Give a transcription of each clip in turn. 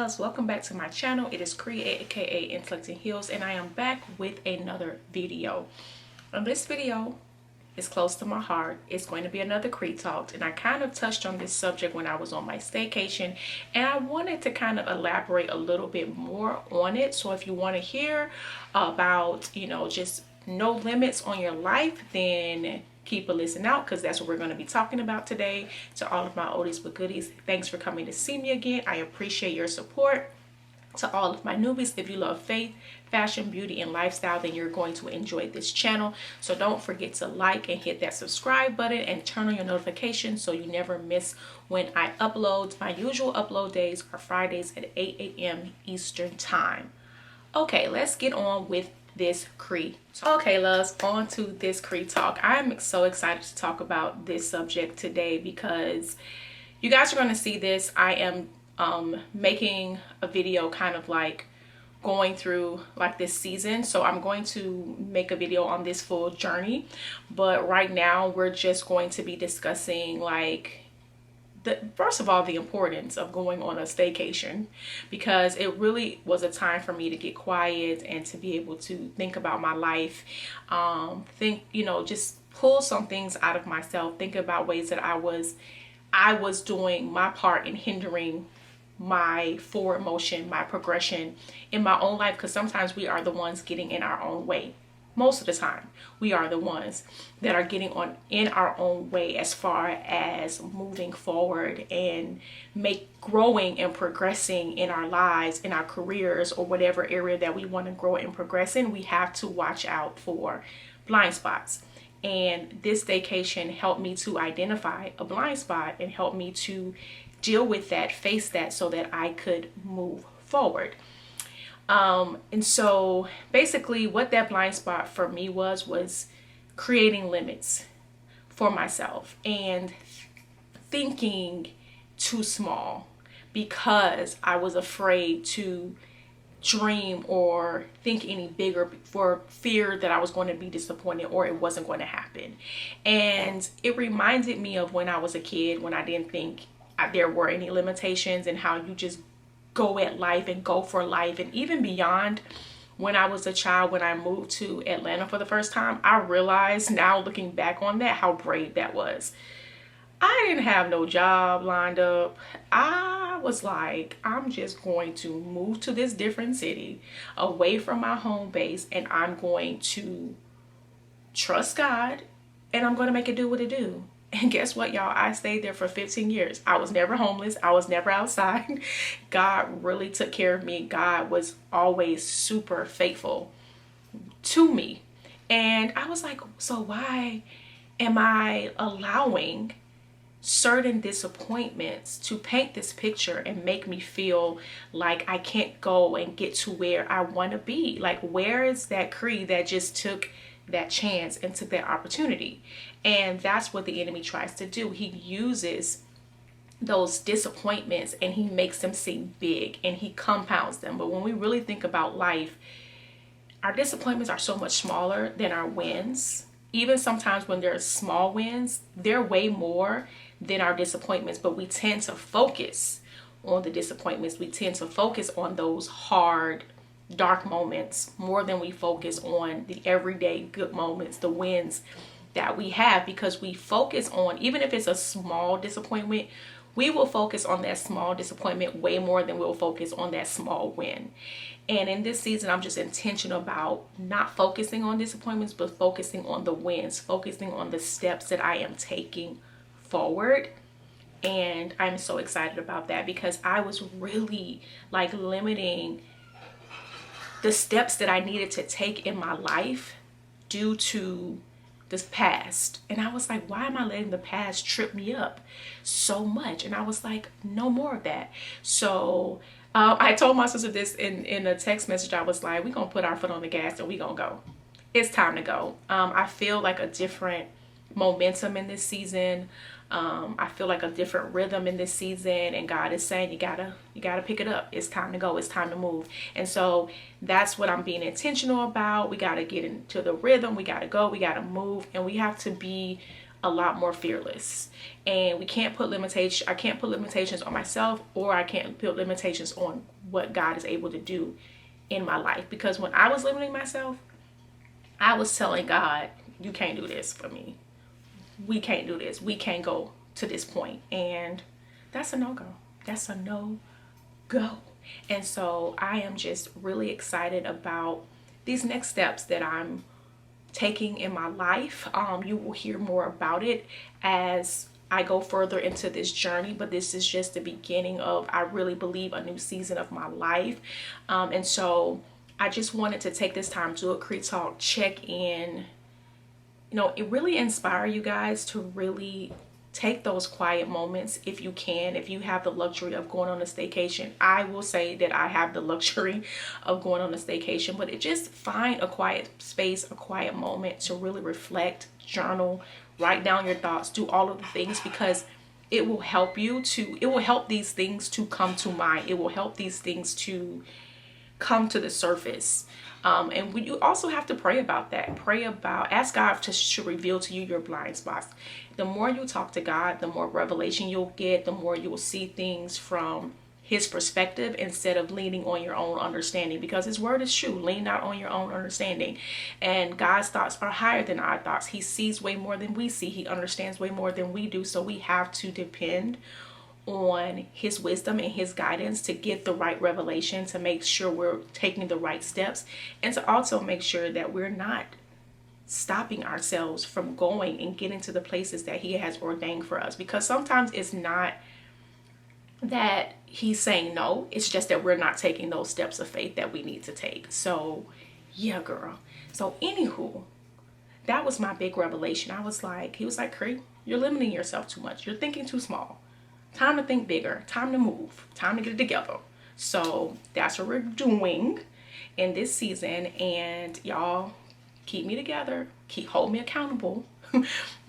loves, welcome back to my channel. It is Cree, aka Intellectinheels, and I am back with another video. And this video is close to my heart. It's going to be another Cree talk, and I kind of touched on this subject when I was on my staycation, and I wanted to kind of elaborate a little bit more on it. So if you want to hear about, just no limits on your life, then keep a listen out, because that's what we're going to be talking about today. To all of my oldies but goodies, thanks for coming to see me again. I appreciate your support. To all of my newbies, if you love faith, fashion, beauty, and lifestyle, then you're going to enjoy this channel. So don't forget to like and hit that subscribe button and turn on your notifications so you never miss when I upload. My usual upload days are Fridays at 8 a.m. Eastern time. Okay, let's get on with this Cree. Okay, loves, on to this Cree talk. I'm so excited to talk about this subject today because you guys are going to see this. I am making a video kind of like going through like this season, so I'm going to make a video on this full journey, but right now we're just going to be discussing like first of all, the importance of going on a staycation, because it really was a time for me to get quiet and to be able to think about my life, just pull some things out of myself, think about ways that I was doing my part in hindering my forward motion, my progression in my own life, because sometimes we are the ones getting in our own way. Most of the time, we are the ones that are getting in our own way as far as moving forward and growing and progressing in our lives, in our careers, or whatever area that we want to grow and progress in. We have to watch out for blind spots. And this vacation helped me to identify a blind spot and help me to deal with that, face that, so that I could move forward. And so basically what that blind spot for me was creating limits for myself and thinking too small, because I was afraid to dream or think any bigger for fear that I was going to be disappointed or it wasn't going to happen. And it reminded me of when I was a kid, when I didn't think there were any limitations, and how you just go at life and go for life. And even beyond when I was a child, when I moved to Atlanta for the first time, I realized now, looking back on that, how brave that was. I didn't have no job lined up. I was like, I'm just going to move to this different city away from my home base, and I'm going to trust God, and I'm going to make it do what it do. And guess what, y'all? I stayed there for 15 years. I was never homeless. I was never outside. God really took care of me. God was always super faithful to me. And I was like, so why am I allowing certain disappointments to paint this picture and make me feel like I can't go and get to where I want to be? Like, where is that Cree that just took that chance and took that opportunity? And that's what the enemy tries to do. He uses those disappointments and he makes them seem big and he compounds them. But when we really think about life, our disappointments are so much smaller than our wins. Even sometimes when they're small wins, they're way more than our disappointments, but we tend to focus on the disappointments. We tend to focus on those hard, dark moments more than we focus on the everyday good moments, the wins that we have, because we focus on, even if it's a small disappointment, we will focus on that small disappointment way more than we'll focus on that small win. And in this season, I'm just intentional about not focusing on disappointments, but focusing on the wins, focusing on the steps that I am taking forward. And I'm so excited about that, because I was really like limiting the steps that I needed to take in my life due to this past. And I was like, why am I letting the past trip me up so much? And I was like, no more of that. So I told my sister this in a text message. I was like, we're gonna put our foot on the gas and we're gonna go. It's time to go. I feel like a different momentum in this season. I feel like a different rhythm in this season, and God is saying you gotta pick it up. It's time to go. It's time to move. And so that's what I'm being intentional about. We gotta get into the rhythm. We gotta go. We gotta move, and we have to be a lot more fearless. And we can't put limitations. I can't put limitations on myself, or I can't put limitations on what God is able to do in my life. Because when I was limiting myself, I was telling God, you can't do this for me. We can't do this. We can't go to this point. And that's a no-go. That's a no-go. And so I am just really excited about these next steps that I'm taking in my life. You will hear more about it as I go further into this journey, but this is just the beginning of, I really believe, a new season of my life. And so I just wanted to take this time to do a Cree Talk check in. You know, it really inspire you guys to really take those quiet moments if you can, if you have the luxury of going on a staycation. I will say that I have the luxury of going on a staycation, but just find a quiet space, a quiet moment to really reflect, journal, write down your thoughts, do all of the things, because it will help it will help these things to come to mind. It will help these things to come to the surface. And you also have to pray about that. Ask God to reveal to you your blind spots. The more you talk to God, the more revelation you'll get, the more you will see things from his perspective instead of leaning on your own understanding, because his word is true. Lean not on your own understanding. And God's thoughts are higher than our thoughts. He sees way more than we see. He understands way more than we do. So we have to depend on his wisdom and his guidance to get the right revelation, to make sure we're taking the right steps, and to also make sure that we're not stopping ourselves from going and getting to the places that he has ordained for us. Because sometimes it's not that he's saying no, it's just that we're not taking those steps of faith that we need to take. So yeah, girl. So anywho, that was my big revelation. He was like, Cree, you're limiting yourself too much. You're thinking too small. Time to think bigger. Time to move. Time to get it together. So that's what we're doing in this season. And y'all, keep me together. Hold me accountable.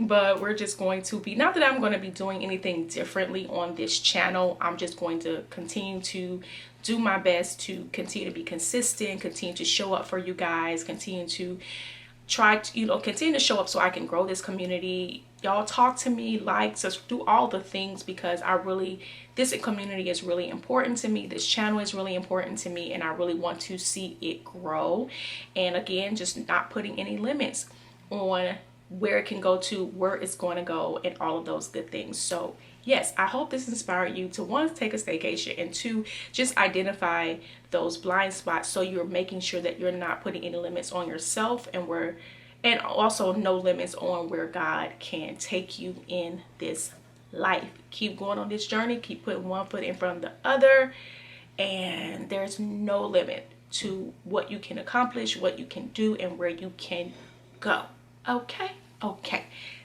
But we're just going to be, not that I'm going to be doing anything differently on this channel. I'm just going to continue to do my best to continue to be consistent, continue to show up for you guys, continue to try to, continue to show up so I can grow this community. Y'all talk to me, just do all the things, because this community is really important to me. This channel is really important to me, and I really want to see it grow. And again, just not putting any limits on where it can go to, where it's going to go, and all of those good things. So yes, I hope this inspired you to, one, take a staycation, and two, just identify those blind spots so you're making sure that you're not putting any limits on yourself, and also no limits on where God can take you in this life. Keep going on this journey, keep putting one foot in front of the other, and there's no limit to what you can accomplish, what you can do, and where you can go. Okay.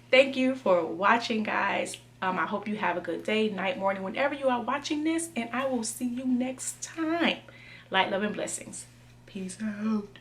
Thank you for watching, guys. I hope you have a good day, night, morning, whenever you are watching this, and I will see you next time. Light, love, and blessings. Peace out.